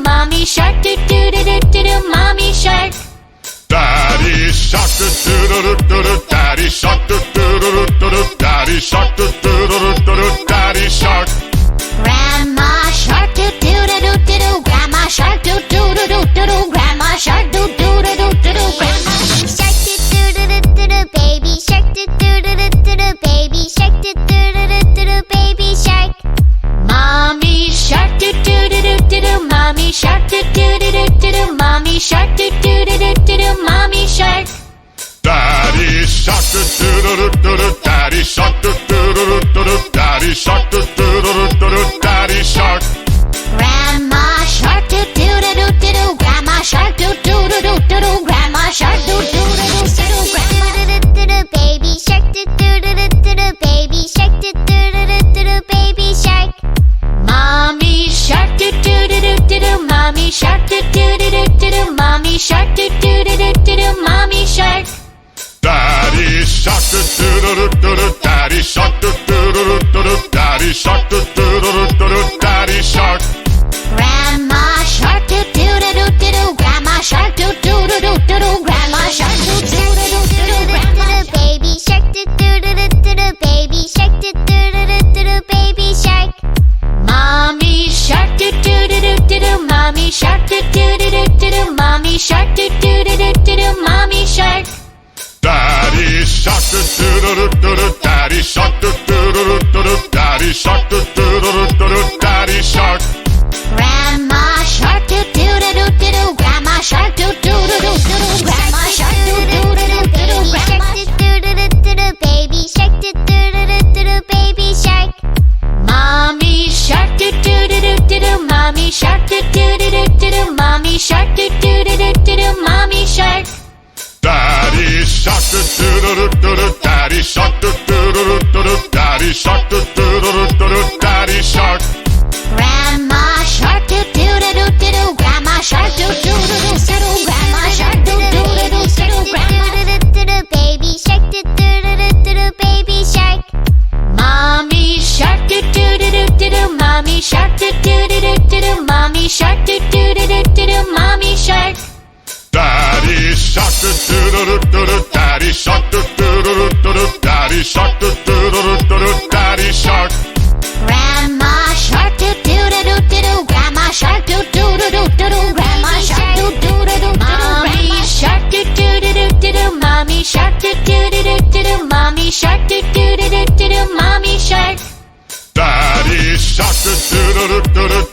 Mommy shark, do do do do do do. Mommy shark. Daddy shark, do do do do do. Daddy shark, do do do do do. Daddy shark, do do do do do. Daddy shark. Grandma shark, do do do do do do. Grandma shark, do do do do do do. Grandma shark, do do do do do do. Grandma shark, do do do do do do. Baby shark, do do do do do do. Baby shark, do do do do do do. Baby shark. Mommy shark, do do do do do do. Mommy shark, do do do do do do. Mommy shark, do do do do do do. Mommy shark. Daddy shark, do do do do do. Daddy shark, do do do do do. Daddy shark, do do do do do. Daddy shark. Grandma shark, do do do do do do. Grandma shark, do do do do do do. Grandma shark, do do do do do do. Grandma. Baby shark, do do do do do do. Baby shark, do do do do do do. Baby shark. Mommy shark, do do do do do do. Mommy shark, do do do do do do. Mommy shark, do do do do do do. Mommy shark. Daddy shark, do do do do do. Daddy shark, do do do do do. Daddy shark, do do do do do. Daddy shark. Grandma shark, do do do do do do. Grandma shark, do do do do do do. Grandma shark, do do do do do do. Grandma. Baby shark, do do do do do do. Baby shark, do do do do do do. Baby shark. Mommy shark, do do do do do do. Mommy shark, do do do do do do. Mommy shark, do do do do do do. Mommy shark. Daddy shark, do do do do do. Daddy shark, do do do do do. Daddy shark, do do do do do. Daddy shark. Grandma shark, do do do do do do. Grandma shark, do do do do do do. Grandma shark, do do do do do do. Grandma do do do do do. Baby shark, do do do do do. Baby shark. Mommy shark, do do do do do do. Mommy shark, do do do do do do. Mommy shark, do do do do do do. Mommy shark. Daddy shark, do do do do do. Daddy shark, do do do do do. Daddy shark, do do do do do. Daddy shark. Grandma shark, do do do do do do. Grandma shark, do do do do do do. Grandma shark, do do do do do do. Grandma. Baby shark, do do do do do do. Baby shark. Mommy shark, do do do do do do. Mommy shark, do do do do do do. Mommy shark, do do do do do do. Mommy shark. Daddy shark, do do do do do. Daddy shark, do do do do do. Daddy shark, do do do do do. Daddy shark. Grandma shark, do do do do do do. Grandma shark, do do do do do do. Grandma shark, do do do do do. Mommy shark, do do do do do do. Mommy shark, do do do do do do. Mommy shark, do do do do do do. Mommy shark. Daddy shark, do do do do do.